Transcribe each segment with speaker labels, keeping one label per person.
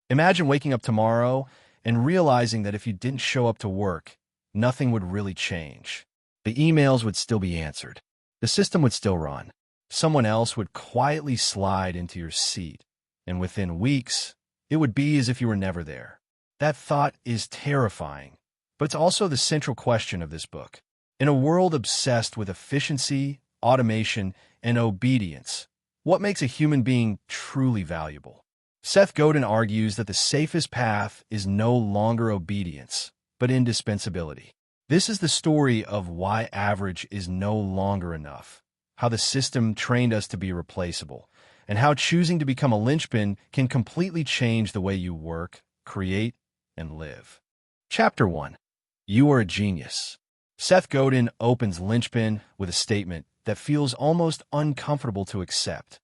Speaker 1: Imagine waking up tomorrow and realizing that if you didn't show up to work, nothing would really change. The emails would still be answered. The system would still run. Someone else would quietly slide into your seat, and within weeks, it would be as if you were never there. That thought is terrifying, but it's also the central question of this book. In a world obsessed with efficiency, automation, and obedience, what makes a human being truly valuable? Seth Godin argues that the safest path is no longer obedience, but indispensability. This is the story of why average is no longer enough, how the system trained us to be replaceable, and how choosing to become a linchpin can completely change the way you work, create, and live. Chapter 1. You are a genius. Seth Godin opens Linchpin with a statement that feels almost uncomfortable to accept.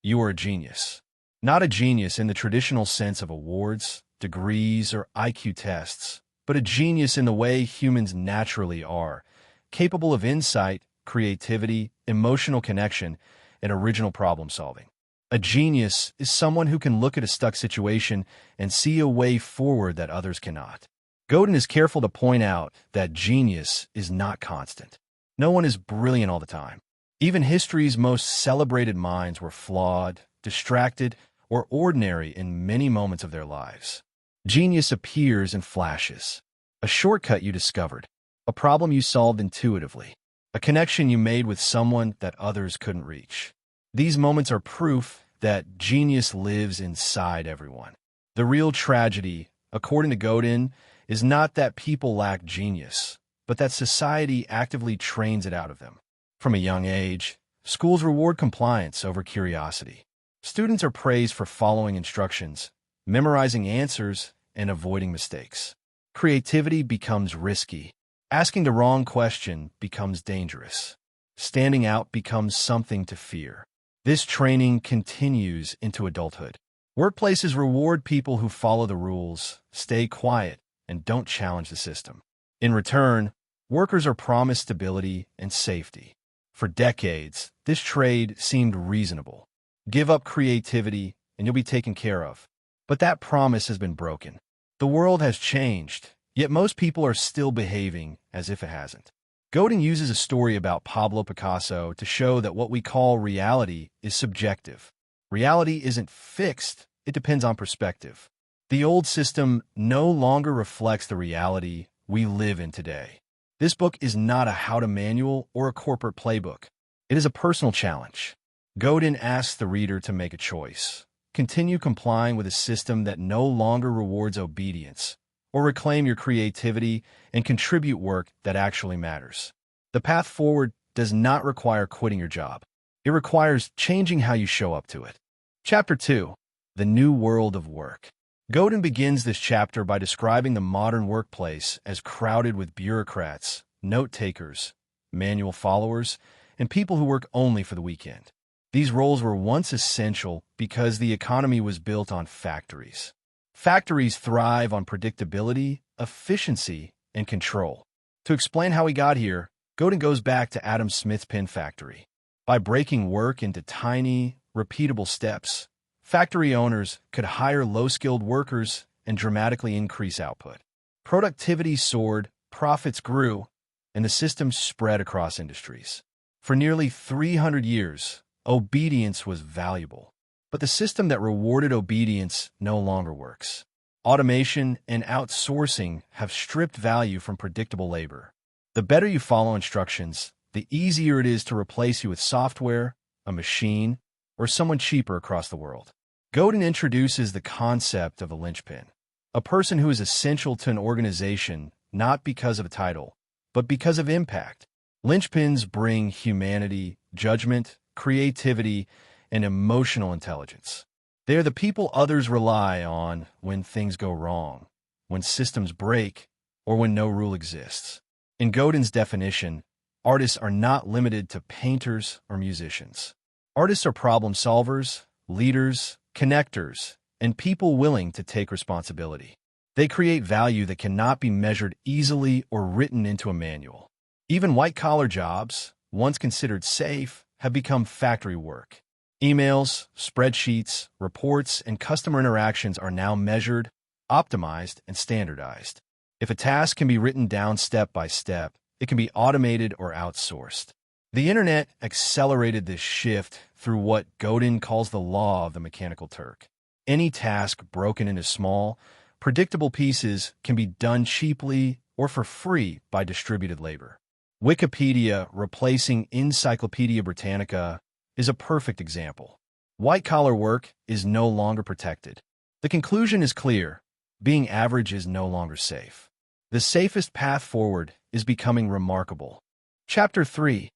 Speaker 1: You are a genius. Not a genius in the traditional sense of awards, degrees, or IQ tests, but a genius in the way humans naturally are, capable of insight, creativity, emotional connection, and original problem-solving. A genius is someone who can look at a stuck situation and see a way forward that others cannot. Godin is careful to point out that genius is not constant. No one is brilliant all the time. Even history's most celebrated minds were flawed, distracted, or ordinary in many moments of their lives. Genius appears in flashes. A shortcut you discovered, a problem you solved intuitively, a connection you made with someone that others couldn't reach. These moments are proof that genius lives inside everyone. The real tragedy, according to Godin, is not that people lack genius, but that society actively trains it out of them. From a young age, schools reward compliance over curiosity. Students are praised for following instructions, memorizing answers, and avoiding mistakes. Creativity becomes risky. Asking the wrong question becomes dangerous. Standing out becomes something to fear. This training continues into adulthood. Workplaces reward people who follow the rules, stay quiet, and don't challenge the system. In return, workers are promised stability and safety. For decades, this trade seemed reasonable. Give up creativity, and you'll be taken care of. But that promise has been broken. The world has changed, yet most people are still behaving as if it hasn't. Godin uses a story about Pablo Picasso to show that what we call reality is subjective. Reality isn't fixed, it depends on perspective. The old system no longer reflects the reality we live in today. This book is not a how-to manual or a corporate playbook. It is a personal challenge. Godin asks the reader to make a choice. Continue complying with a system that no longer rewards obedience, or reclaim your creativity and contribute work that actually matters. The path forward does not require quitting your job. It requires changing how you show up to it. Chapter 2. The New World of Work. Godin begins this chapter by describing the modern workplace as crowded with bureaucrats, note-takers, manual followers, and people who work only for the weekend. These roles were once essential because the economy was built on factories. Factories thrive on predictability, efficiency, and control. To explain how we got here, Godin goes back to Adam Smith's pin factory. By breaking work into tiny, repeatable steps, factory owners could hire low-skilled workers and dramatically increase output. Productivity soared, profits grew, and the system spread across industries. For nearly 300 years, obedience was valuable. But the system that rewarded obedience no longer works. Automation and outsourcing have stripped value from predictable labor. The better you follow instructions, the easier it is to replace you with software, a machine, or someone cheaper across the world. Godin introduces the concept of a linchpin, a person who is essential to an organization not because of a title, but because of impact. Linchpins bring humanity, judgment, creativity, and emotional intelligence. They are the people others rely on when things go wrong, when systems break, or when no rule exists. In Godin's definition, artists are not limited to painters or musicians. Artists are problem solvers, leaders, connectors, and people willing to take responsibility. They create value that cannot be measured easily or written into a manual. Even white-collar jobs, once considered safe, have become factory work. Emails, spreadsheets, reports, and customer interactions are now measured, optimized, and standardized. If a task can be written down step by step, it can be automated or outsourced. The internet accelerated this shift through what Godin calls the law of the mechanical Turk. Any task broken into small, predictable pieces can be done cheaply or for free by distributed labor. Wikipedia replacing Encyclopedia Britannica is a perfect example. White-collar work is no longer protected. The conclusion is clear: being average is no longer safe. The safest path forward is becoming remarkable. Chapter 3.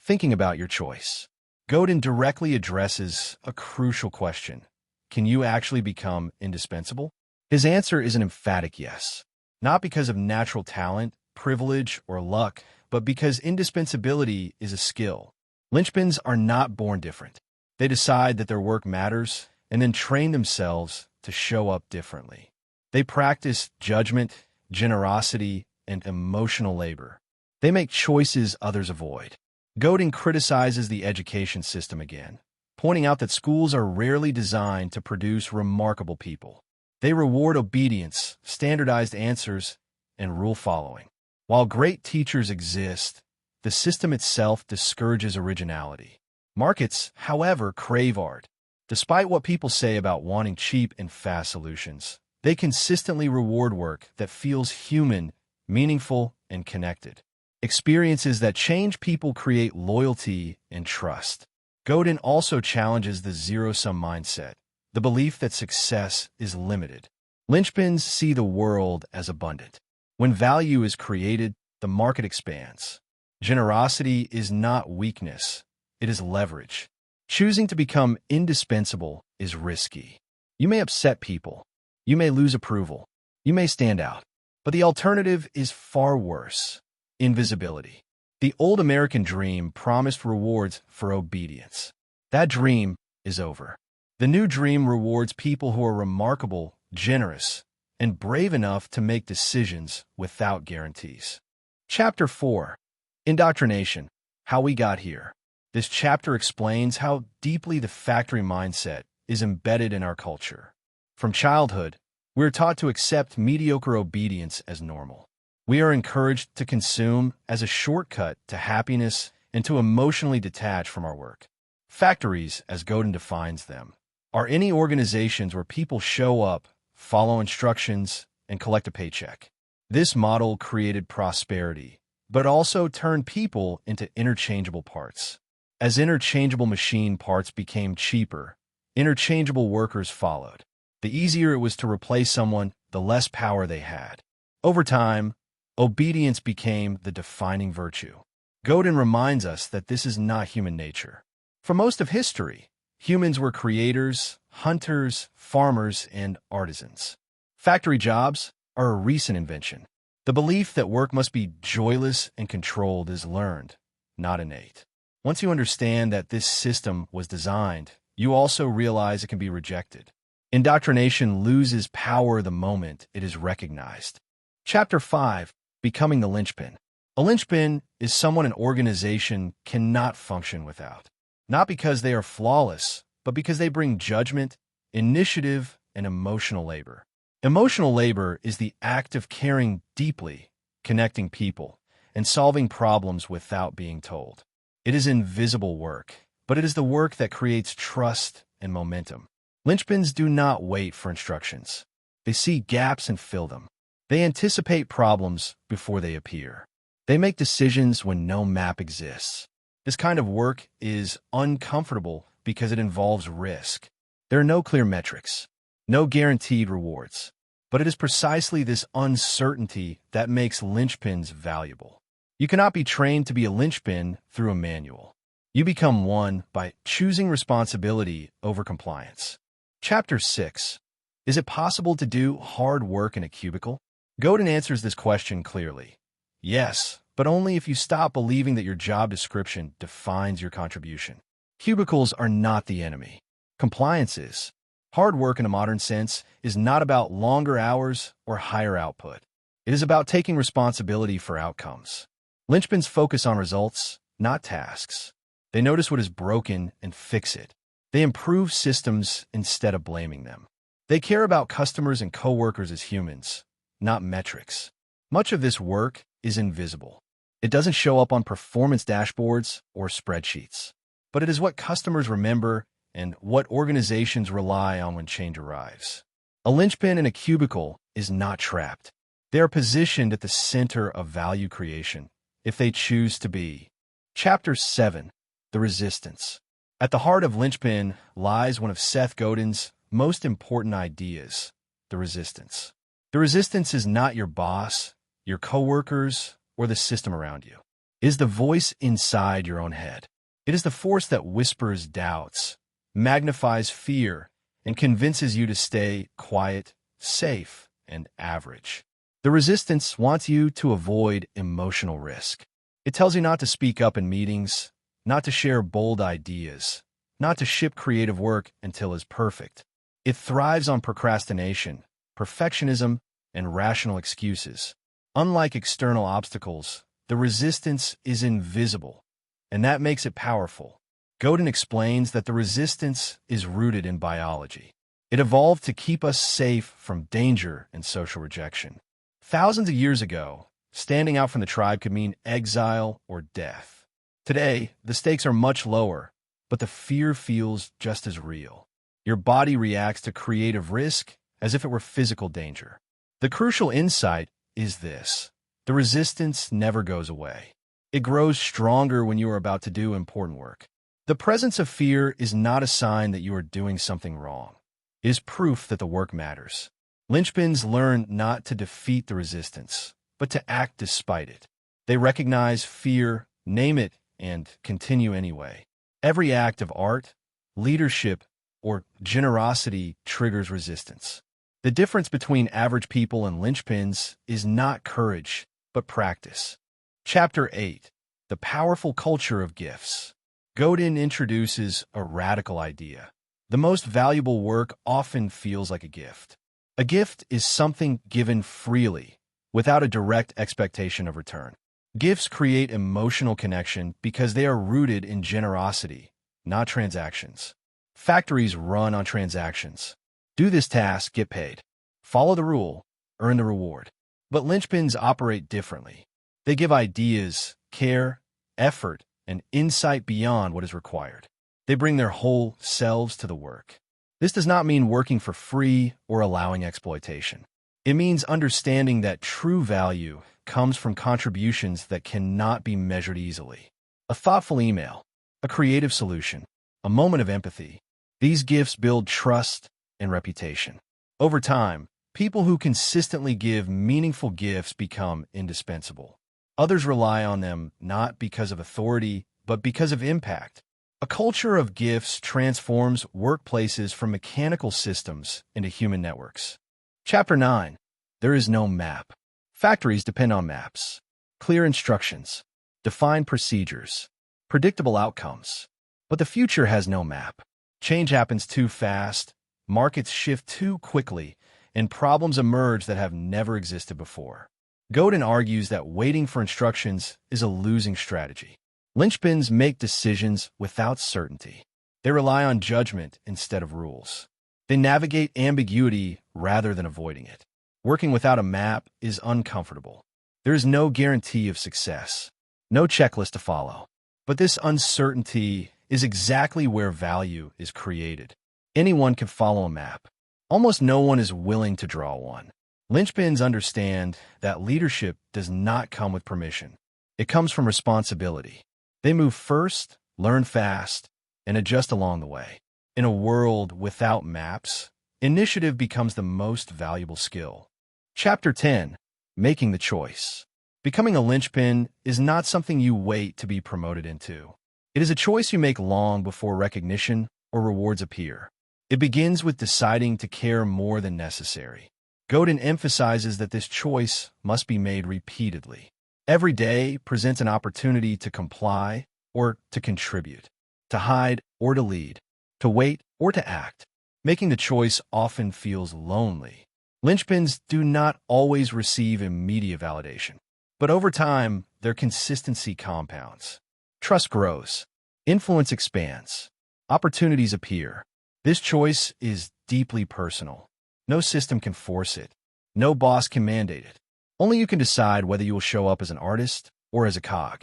Speaker 1: Thinking about your choice. Godin directly addresses a crucial question. Can you actually become indispensable? His answer is an emphatic yes. Not because of natural talent, privilege, or luck, but because indispensability is a skill. Linchpins are not born different. They decide that their work matters and then train themselves to show up differently. They practice judgment, generosity, and emotional labor. They make choices others avoid. Godin criticizes the education system again, pointing out that schools are rarely designed to produce remarkable people. They reward obedience, standardized answers, and rule following. While great teachers exist, the system itself discourages originality. Markets, however, crave art. Despite what people say about wanting cheap and fast solutions, they consistently reward work that feels human, meaningful, and connected. Experiences that change people create loyalty and trust. Godin also challenges the zero-sum mindset, the belief that success is limited. Linchpins see the world as abundant. When value is created, the market expands. Generosity is not weakness, it is leverage. Choosing to become indispensable is risky. You may upset people. You may lose approval. You may stand out. But the alternative is far worse: invisibility. The old American dream promised rewards for obedience. That dream is over. The new dream rewards people who are remarkable, generous, and brave enough to make decisions without guarantees. Chapter 4. Indoctrination. How we got here. This chapter explains how deeply the factory mindset is embedded in our culture. From childhood, we are taught to accept mediocre obedience as normal. We are encouraged to consume as a shortcut to happiness and to emotionally detach from our work. Factories, as Godin defines them, are any organizations where people show up, follow instructions, and collect a paycheck. This model created prosperity, but also turned people into interchangeable parts. As interchangeable machine parts became cheaper, interchangeable workers followed. The easier it was to replace someone, the less power they had. Over time, obedience became the defining virtue. Godin reminds us that this is not human nature. For most of history, humans were creators, hunters, farmers, and artisans. Factory jobs are a recent invention. The belief that work must be joyless and controlled is learned, not innate. Once you understand that this system was designed, you also realize it can be rejected. Indoctrination loses power the moment it is recognized. Chapter 5. Becoming the linchpin. A linchpin is someone an organization cannot function without. Not because they are flawless, but because they bring judgment, initiative, and emotional labor. Emotional labor is the act of caring deeply, connecting people, and solving problems without being told. It is invisible work, but it is the work that creates trust and momentum. Linchpins do not wait for instructions. They see gaps and fill them. They anticipate problems before they appear. They make decisions when no map exists. This kind of work is uncomfortable because it involves risk. There are no clear metrics, no guaranteed rewards. But it is precisely this uncertainty that makes linchpins valuable. You cannot be trained to be a linchpin through a manual. You become one by choosing responsibility over compliance. Chapter 6. Is it possible to do hard work in a cubicle? Godin answers this question clearly. Yes, but only if you stop believing that your job description defines your contribution. Cubicles are not the enemy. Compliance is. Hard work in a modern sense is not about longer hours or higher output. It is about taking responsibility for outcomes. Linchpins focus on results, not tasks. They notice what is broken and fix it. They improve systems instead of blaming them. They care about customers and coworkers as humans, not metrics. Much of this work is invisible. It doesn't show up on performance dashboards or spreadsheets, but it is what customers remember and what organizations rely on when change arrives. A linchpin in a cubicle is not trapped. They are positioned at the center of value creation, if they choose to be. Chapter 7. The Resistance. At the heart of Linchpin lies one of Seth Godin's most important ideas, the resistance. The resistance is not your boss, your coworkers, or the system around you. It is the voice inside your own head. It is the force that whispers doubts, magnifies fear, and convinces you to stay quiet, safe, and average. The resistance wants you to avoid emotional risk. It tells you not to speak up in meetings, not to share bold ideas, not to ship creative work until it's perfect. It thrives on procrastination, perfectionism, and rational excuses. Unlike external obstacles, the resistance is invisible, and that makes it powerful. Godin explains that the resistance is rooted in biology. It evolved to keep us safe from danger and social rejection. Thousands of years ago, standing out from the tribe could mean exile or death. Today, the stakes are much lower, but the fear feels just as real. Your body reacts to creative risk as if it were physical danger. The crucial insight is this: the resistance never goes away. It grows stronger when you are about to do important work. The presence of fear is not a sign that you are doing something wrong. It is proof that the work matters. Linchpins learn not to defeat the resistance, but to act despite it. They recognize fear, name it, and continue anyway. Every act of art, leadership, or generosity triggers resistance. The difference between average people and linchpins is not courage, but practice. Chapter 8. The Powerful Culture of Gifts. Godin introduces a radical idea. The most valuable work often feels like a gift. A gift is something given freely, without a direct expectation of return. Gifts create emotional connection because they are rooted in generosity, not transactions. Factories run on transactions. Do this task, get paid. Follow the rule, earn the reward. But linchpins operate differently. They give ideas, care, effort, and insight beyond what is required. They bring their whole selves to the work. This does not mean working for free or allowing exploitation. It means understanding that true value comes from contributions that cannot be measured easily. A thoughtful email, a creative solution, a moment of empathy. These gifts build trust and reputation. Over time, people who consistently give meaningful gifts become indispensable. Others rely on them not because of authority, but because of impact. A culture of gifts transforms workplaces from mechanical systems into human networks. Chapter 9. There is no map. Factories depend on maps, clear instructions, defined procedures, predictable outcomes. But the future has no map. Change happens too fast, markets shift too quickly, and problems emerge that have never existed before. Godin argues that waiting for instructions is a losing strategy. Linchpins make decisions without certainty. They rely on judgment instead of rules. They navigate ambiguity rather than avoiding it. Working without a map is uncomfortable. There is no guarantee of success, no checklist to follow. But this uncertainty is exactly where value is created. Anyone can follow a map. Almost no one is willing to draw one. Linchpins understand that leadership does not come with permission. It comes from responsibility. They move first, learn fast, and adjust along the way. In a world without maps, initiative becomes the most valuable skill. Chapter 10. Making the Choice. Becoming a linchpin is not something you wait to be promoted into. It is a choice you make long before recognition or rewards appear. It begins with deciding to care more than necessary. Godin emphasizes that this choice must be made repeatedly. Every day presents an opportunity to comply or to contribute, to hide or to lead, to wait or to act. Making the choice often feels lonely. Linchpins do not always receive immediate validation, but over time, their consistency compounds. Trust grows. Influence expands. Opportunities appear. This choice is deeply personal. No system can force it. No boss can mandate it. Only you can decide whether you will show up as an artist or as a cog.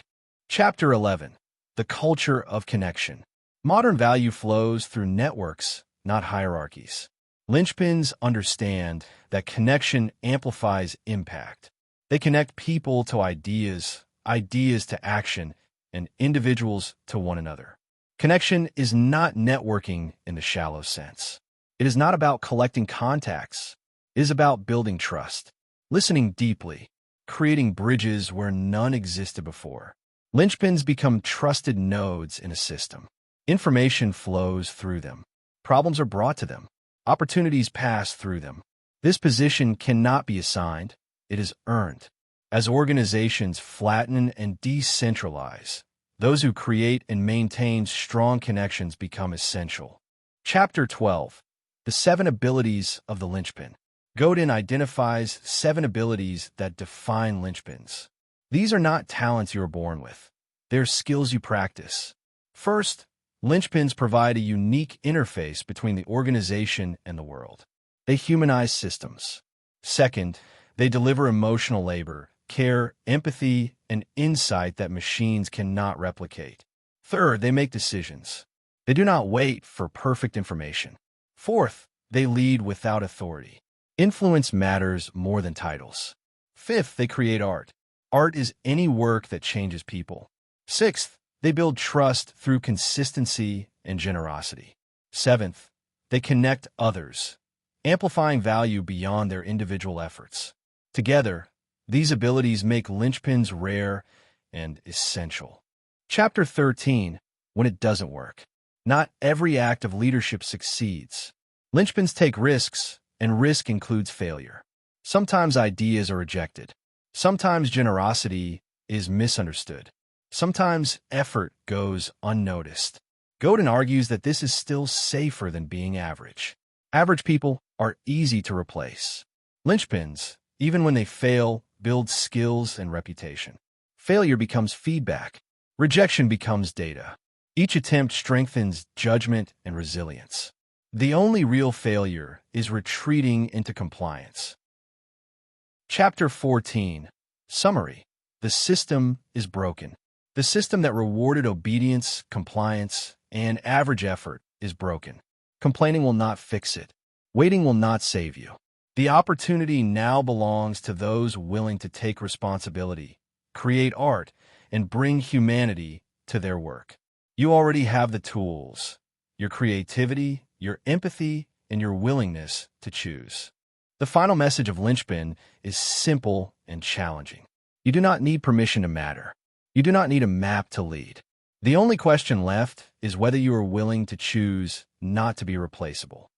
Speaker 1: Chapter 11. The Culture of Connection. Modern value flows through networks, not hierarchies. Linchpins understand that connection amplifies impact. They connect people to ideas, ideas to action, and individuals to one another. Connection is not networking in the shallow sense. It is not about collecting contacts. It is about building trust, listening deeply, creating bridges where none existed before. Linchpins become trusted nodes in a system. Information flows through them. Problems are brought to them. Opportunities pass through them. This position cannot be assigned. It is earned. As organizations flatten and decentralize, those who create and maintain strong connections become essential. Chapter 12. The 7 Abilities of the Linchpin. Godin identifies 7 abilities that define linchpins. These are not talents you are born with. They're skills you practice. First, linchpins provide a unique interface between the organization and the world. They humanize systems. Second, they deliver emotional labor, care, empathy, and insight that machines cannot replicate. Third, they make decisions. They do not wait for perfect information. Fourth, they lead without authority. Influence matters more than titles. Fifth, they create art. Art is any work that changes people. Sixth, they build trust through consistency and generosity. Seventh, they connect others, amplifying value beyond their individual efforts. Together, these abilities make linchpins rare and essential. Chapter 13. When it doesn't work. Not every act of leadership succeeds. Linchpins take risks, and risk includes failure. Sometimes ideas are rejected. Sometimes generosity is misunderstood. Sometimes effort goes unnoticed. Godin argues that this is still safer than being average. Average people are easy to replace. Linchpins, even when they fail, build skills and reputation. Failure becomes feedback. Rejection becomes data. Each attempt strengthens judgment and resilience. The only real failure is retreating into compliance. Chapter 14. Summary. The system is broken. The system that rewarded obedience, compliance, and average effort is broken. Complaining will not fix it. Waiting will not save you. The opportunity now belongs to those willing to take responsibility, create art, and bring humanity to their work. You already have the tools, your creativity, your empathy, and your willingness to choose. The final message of Linchpin is simple and challenging. You do not need permission to matter. You do not need a map to lead. The only question left is whether you are willing to choose not to be replaceable.